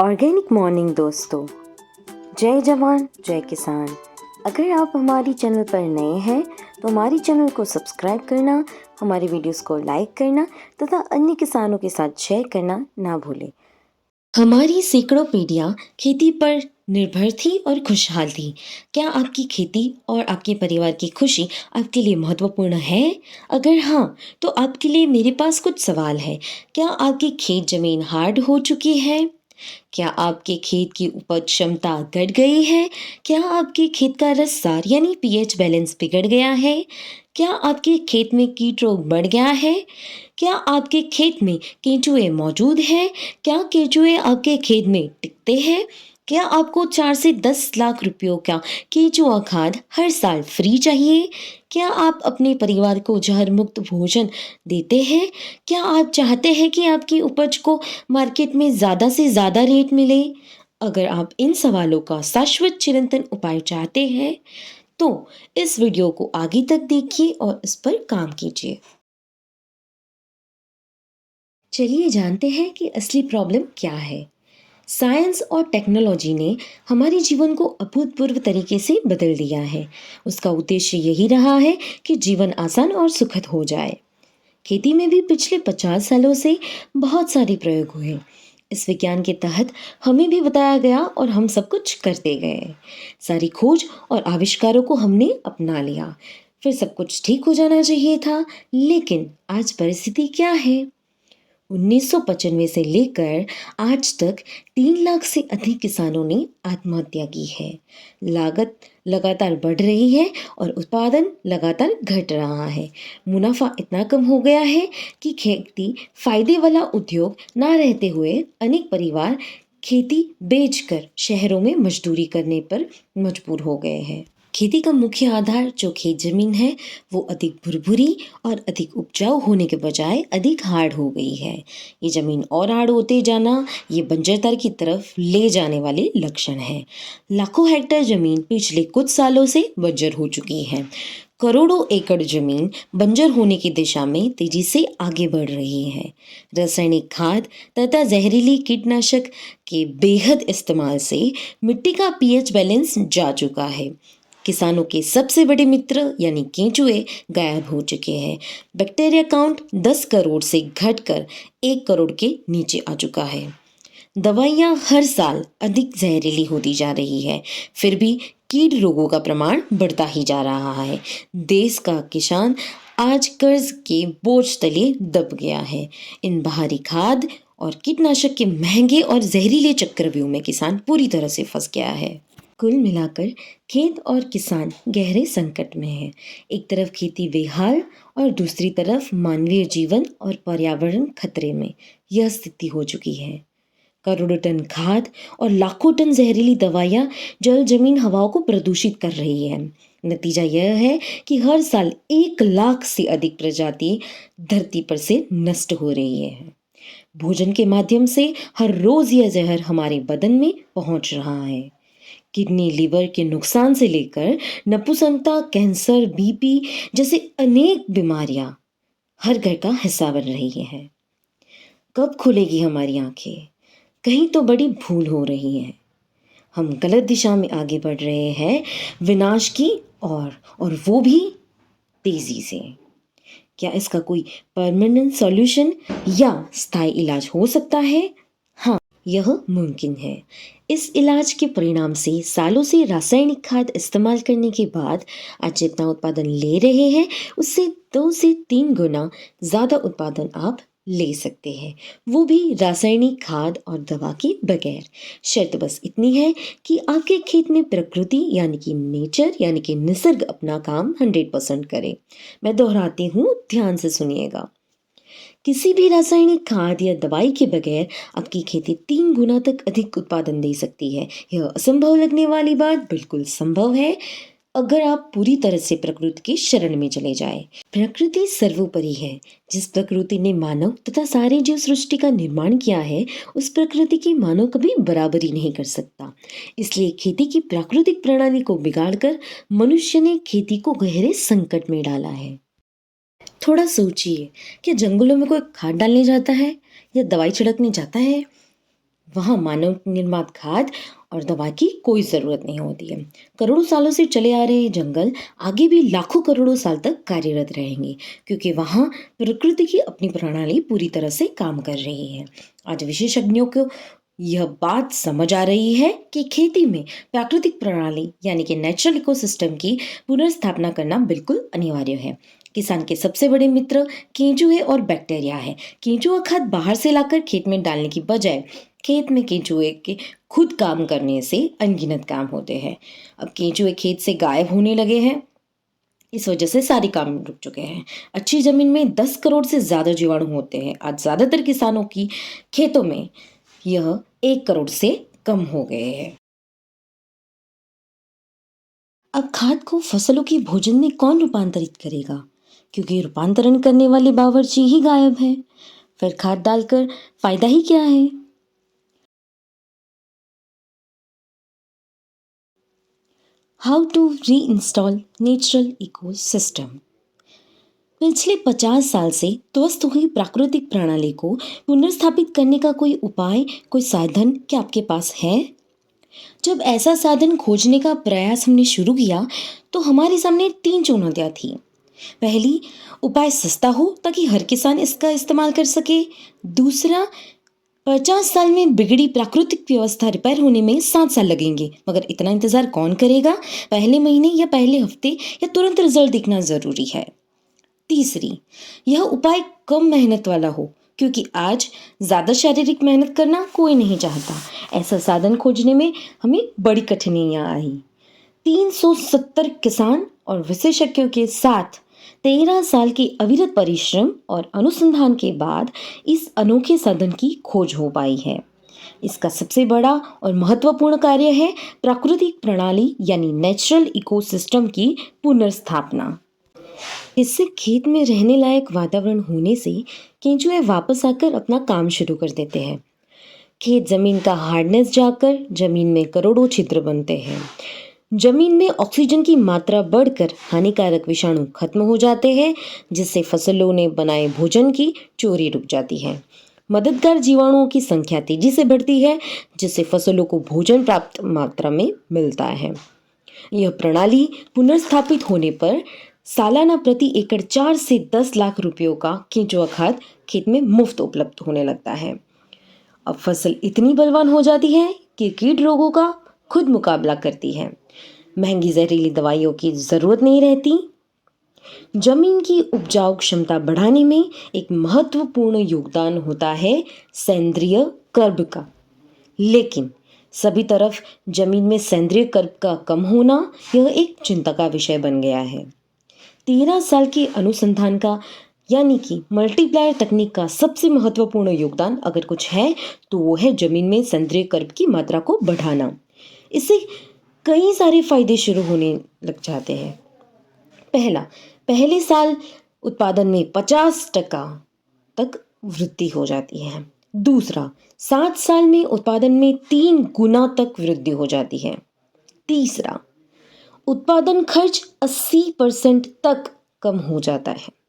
Organic morning दोस्तों, जय जवान जय किसान। अगर आप हमारी चैनल पर नए हैं तो हमारी चैनल को सब्सक्राइब करना, हमारे वीडियोस को लाइक करना तथा अन्य किसानों के साथ शेयर करना ना भूलें। हमारी सैकड़ों पीढ़ियाँ खेती पर निर्भर थी और खुशहाल थी। क्या आपकी खेती और आपके परिवार की खुशी आपके लिए महत्वपूर्ण है? अगर हाँ, तो आपके लिए मेरे पास कुछ सवाल है। क्या आपकी खेत जमीन हार्ड हो चुकी है? क्या आपके खेत की उपज क्षमता घट गई है? क्या आपके खेत का रस सार यानी पीएच बैलेंस बिगड़ गया है? क्या आपके खेत में कीट रोग बढ़ गया है? क्या आपके खेत में केंचुए मौजूद हैं? क्या केंचुए आपके खेत में टिकते हैं? क्या आपको 4 से 10 लाख रुपयों का केंचुआ खाद हर साल फ्री चाहिए? क्या आप अपने परिवार को जहर मुक्त भोजन देते हैं? क्या आप चाहते हैं कि आपकी उपज को मार्केट में ज़्यादा से ज़्यादा रेट मिले? अगर आप इन सवालों का शाश्वत चिरंतन उपाय चाहते हैं, तो इस वीडियो को आगे तक देखिए और इस पर काम कीजिए। चलिए जानते हैं कि असली प्रॉब्लम क्या है। साइंस और टेक्नोलॉजी ने हमारे जीवन को अभूतपूर्व तरीके से बदल दिया है। उसका उद्देश्य यही रहा है कि जीवन आसान और सुखद हो जाए। खेती में भी पिछले 50 सालों से बहुत सारे प्रयोग हुए। इस विज्ञान के तहत हमें भी बताया गया और हम सब कुछ करते गए। सारी खोज और आविष्कारों को हमने अपना लिया। फिर सब कुछ ठीक हो जाना चाहिए था, लेकिन आज परिस्थिति क्या है? 1995 से लेकर आज तक 3 लाख से अधिक किसानों ने आत्महत्या की है। लागत लगातार बढ़ रही है और उत्पादन लगातार घट रहा है। मुनाफा इतना कम हो गया है कि खेती फायदे वाला उद्योग ना रहते हुए अनेक परिवार खेती बेचकर शहरों में मजदूरी करने पर मजबूर हो गए हैं। खेती का मुख्य आधार जो खेत जमीन है, वो अधिक भुरभुरी और अधिक उपजाऊ होने के बजाय अधिक हार्ड हो गई है। ये जमीन और हार्ड होते जाना ये बंजरता की तरफ ले जाने वाले लक्षण है। लाखों हेक्टेयर जमीन पिछले कुछ सालों से बंजर हो चुकी है। करोड़ों एकड़ जमीन बंजर होने की दिशा में तेजी से आगे बढ़ रही है। रासायनिक खाद तथा जहरीली कीटनाशक के बेहद इस्तेमाल से मिट्टी का पीएच बैलेंस जा चुका है। किसानों के सबसे बड़े मित्र यानी केंचुए गायब हो चुके हैं। बैक्टीरिया काउंट 10 करोड़ से घटकर 1 करोड़ के नीचे आ चुका है। दवाइयाँ हर साल अधिक जहरीली होती जा रही है, फिर भी कीट रोगों का प्रमाण बढ़ता ही जा रहा है। देश का किसान आज कर्ज के बोझ तले दब गया है। इन बाहरी खाद और कीटनाशक के महंगे और जहरीले चक्रव्यूह में किसान पूरी तरह से फंस गया है। कुल मिलाकर खेत और किसान गहरे संकट में है। एक तरफ खेती बेहाल और दूसरी तरफ मानवीय जीवन और पर्यावरण खतरे में। यह स्थिति हो चुकी है। करोड़ों टन खाद और लाखों टन जहरीली दवाइयाँ जल जमीन हवाओं को प्रदूषित कर रही है। नतीजा यह है कि हर साल 1 लाख से अधिक प्रजाति धरती पर से नष्ट हो रही है। भोजन के माध्यम से हर रोज यह जहर हमारे बदन में पहुंच रहा है। किडनी लिवर के नुकसान से लेकर नपुंसकता कैंसर बीपी जैसे अनेक बीमारियां हर घर का हिस्सा बन रही हैं। कब खुलेगी हमारी आंखें? कहीं तो बड़ी भूल हो रही है। हम गलत दिशा में आगे बढ़ रहे हैं, विनाश की और वो भी तेजी से। क्या इसका कोई परमानेंट सॉल्यूशन या स्थायी इलाज हो सकता है? हाँ, यह मुमकिन है। इस इलाज के परिणाम से सालों से रासायनिक खाद इस्तेमाल करने के बाद आज जितना उत्पादन ले रहे हैं, उससे 2 से 3 गुना ज़्यादा उत्पादन आप ले सकते हैं, वो भी रासायनिक खाद और दवा के बगैर। शर्त बस इतनी है कि आपके खेत में प्रकृति यानी कि नेचर यानी कि निसर्ग अपना काम 100% करे। मैं दोहराती हूँ, ध्यान से सुनिएगा। किसी भी रासायनिक खाद या दवाई के बगैर आपकी खेती 3 गुना तक अधिक उत्पादन दे सकती है। यह असंभव लगने वाली बात बिल्कुल संभव है, अगर आप पूरी तरह से प्रकृति की शरण में चले जाए। प्रकृति सर्वोपरि है। जिस प्रकृति ने मानव तथा सारे जीव सृष्टि का निर्माण किया है, उस प्रकृति की मानव कभी बराबरी नहीं कर सकता। इसलिए खेती की प्राकृतिक प्रणाली को बिगाड़कर मनुष्य ने खेती को गहरे संकट में डाला है। थोड़ा सोचिए, क्या जंगलों में कोई खाद डालने जाता है या दवाई छिड़कने जाता है? वहाँ मानव निर्मित खाद और दवा की कोई ज़रूरत नहीं होती है। करोड़ों सालों से चले आ रहे जंगल आगे भी लाखों करोड़ों साल तक कार्यरत रहेंगे, क्योंकि वहाँ प्रकृति की अपनी प्रणाली पूरी तरह से काम कर रही है। आज विशेषज्ञों को यह बात समझ आ रही है कि खेती में प्राकृतिक प्रणाली यानी कि नेचुरल इकोसिस्टम की पुनर्स्थापना करना बिल्कुल अनिवार्य है। किसान के सबसे बड़े मित्र केंचुए और बैक्टीरिया है। केंचुआ खाद बाहर से लाकर खेत में डालने की बजाय खेत में केंचुए के खुद काम करने से अनगिनत काम होते हैं। अब केंचुए खेत से गायब होने लगे हैं, इस वजह से सारे काम रुक चुके हैं। अच्छी जमीन में 10 करोड़ से ज्यादा जीवाणु होते हैं। आज ज्यादातर किसानों की खेतों में यह 1 करोड़ से कम हो गए हैं। अब खाद को फसलों की भोजन में कौन रूपांतरित करेगा, क्योंकि रूपांतरण करने वाले बावर्ची ही गायब है। फिर खाद डालकर फायदा ही क्या है। How to reinstall natural ecosystem. पिछले 50 साल से ध्वस्त हुई प्राकृतिक प्रणाली को पुनर्स्थापित करने का कोई उपाय, कोई साधन क्या आपके पास है? जब ऐसा साधन खोजने का प्रयास हमने शुरू किया तो हमारे सामने 3 चुनौतियां थी। पहली, उपाय सस्ता हो ताकि हर किसान इसका इस्तेमाल कर सके। दूसरा, 50 साल में बिगड़ी प्राकृतिक व्यवस्था रिपेयर होने में 7 साल लगेंगे, मगर इतना इंतजार कौन करेगा। पहले महीने या पहले हफ्ते या तुरंत रिजल्ट दिखना जरूरी है। तीसरी, यह उपाय कम मेहनत वाला हो, क्योंकि आज ज्यादा शारीरिक मेहनत करना कोई नहीं चाहता। ऐसा साधन खोजने में हमें बड़ी कठिनाइयां आई। 370 किसान और विशेषज्ञों के साथ 13 साल के अविरत परिश्रम और अनुसंधान के बाद इस अनोखे साधन की खोज हो पाई है। इसका सबसे बड़ा और महत्वपूर्ण कार्य है प्राकृतिक प्रणाली यानी नेचुरल इकोसिस्टम की पुनर्स्थापना। इससे खेत में रहने लायक वातावरण होने से केंचुए वापस आकर अपना काम शुरू कर देते हैं। खेत जमीन का हार्डनेस जाकर जमीन में करोड़ों छिद्र बनते हैं। जमीन में ऑक्सीजन की मात्रा बढ़कर हानिकारक विषाणु खत्म हो जाते हैं, जिससे फसलों ने बनाए भोजन की चोरी रुक जाती है। मददगार जीवाणुओं की संख्या तेजी से बढ़ती है, जिससे फसलों को भोजन प्राप्त मात्रा में मिलता है। यह प्रणाली पुनर्स्थापित होने पर सालाना प्रति एकड़ 4 से 10 लाख रुपयों का केंचुआ खाद खेत में मुफ्त उपलब्ध होने लगता है। अब फसल इतनी बलवान हो जाती है कि कीट रोगों का खुद मुकाबला करती है। महंगी जहरीली दवाइयों की जरूरत नहीं रहती। जमीन की उपजाऊ क्षमता बढ़ाने में एक महत्वपूर्ण योगदान होता है सेंद्रिय कर्ब का। लेकिन सभी तरफ जमीन में सेंद्रिय कर्ब का कम होना यह एक चिंता का विषय बन गया है। 13 साल के अनुसंधान का यानी कि मल्टीप्लायर तकनीक का सबसे महत्वपूर्ण योगदान अगर कुछ है तो वो है जमीन में सेंद्रिय कर्ब की मात्रा को बढ़ाना। इससे कई सारे फायदे शुरू होने लग जाते हैं। पहला, पहले साल उत्पादन में 50% तक वृद्धि हो जाती है। दूसरा, 7 साल में उत्पादन में 3 गुना तक वृद्धि हो जाती है। तीसरा, उत्पादन खर्च 80% तक कम हो जाता है।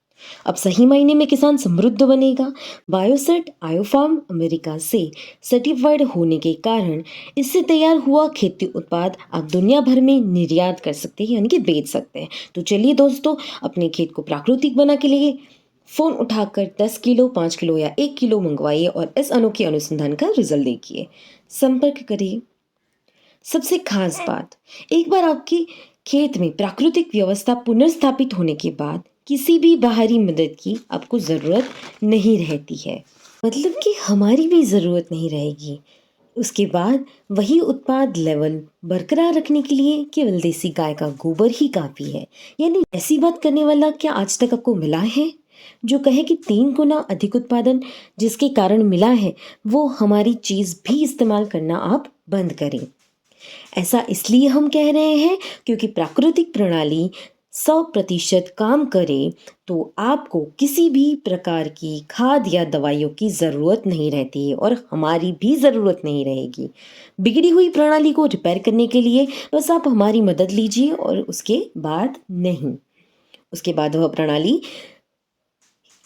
अब सही मायने में किसान समृद्ध बनेगा। बायोसेट आयोफार्म अमेरिका से सर्टिफाइड होने के कारण इससे तैयार हुआ खेती उत्पाद आप दुनिया भर में निर्यात कर सकते हैं, यानी कि बेच सकते हैं। तो चलिए दोस्तों, अपने खेत को प्राकृतिक बना के लिए फोन उठाकर 10 किलो, 5 किलो या 1 किलो मंगवाइए और इस अनोखे अनुसंधान का रिजल्ट देखिए। संपर्क करिए। सबसे खास बात, एक बार आपकी खेत में प्राकृतिक व्यवस्था पुनर्स्थापित होने के बाद किसी भी बाहरी मदद की आपको जरूरत नहीं रहती है। मतलब कि हमारी भी जरूरत नहीं रहेगी। उसके बाद वही उत्पाद लेवल बरकरार रखने के लिए केवल देसी गाय का गोबर ही काफी है। यानी ऐसी बात करने वाला क्या आज तक आपको मिला है जो कहे कि 3 गुना अधिक उत्पादन जिसके कारण मिला है वो हमारी चीज भी इस्तेमाल करना आप बंद करें। ऐसा इसलिए हम कह रहे हैं क्योंकि प्राकृतिक प्रणाली 100% काम करे तो आपको किसी भी प्रकार की खाद या दवाइयों की ज़रूरत नहीं रहती है और हमारी भी ज़रूरत नहीं रहेगी। बिगड़ी हुई प्रणाली को रिपेयर करने के लिए बस आप हमारी मदद लीजिए और उसके बाद नहीं। उसके बाद वह प्रणाली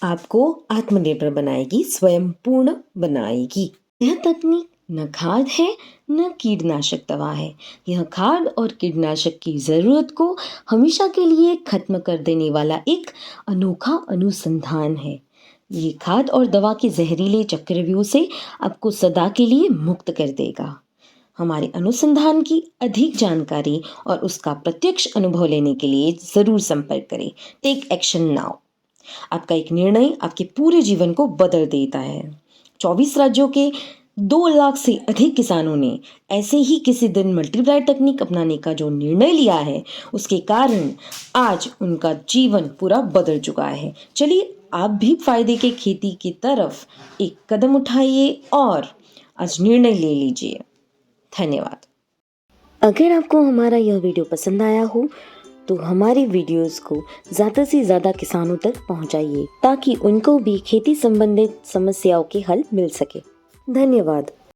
आपको आत्मनिर्भर बनाएगी, स्वयं पूर्ण बनाएगी। यह तकनीक न खाद है न कीटनाशक दवा है। यह खाद और कीटनाशक की ज़रूरत को हमेशा के लिए खत्म कर देने वाला एक अनोखा अनुसंधान है। ये खाद और दवा के जहरीले चक्रव्यूह से आपको सदा के लिए मुक्त कर देगा। हमारे अनुसंधान की अधिक जानकारी और उसका प्रत्यक्ष अनुभव लेने के लिए ज़रूर संपर्क करें। Take action now. आपका एक निर्णय आपके पूरे जीवन को बदल देता है। 24 राज्यों के 2 लाख से अधिक किसानों ने ऐसे ही किसी दिन मल्टीप्लायर तकनीक अपनाने का जो निर्णय लिया है, उसके कारण आज उनका जीवन पूरा बदल चुका है। चलिए आप भी फायदे के खेती की तरफ एक कदम उठाइए और आज निर्णय ले लीजिए। धन्यवाद। अगर आपको हमारा यह वीडियो पसंद आया हो तो हमारी वीडियोस को ज़्यादा से ज़्यादा किसानों तक पहुंचाइए ताकि उनको भी खेती संबंधित समस्याओं के हल मिल सके। धन्यवाद।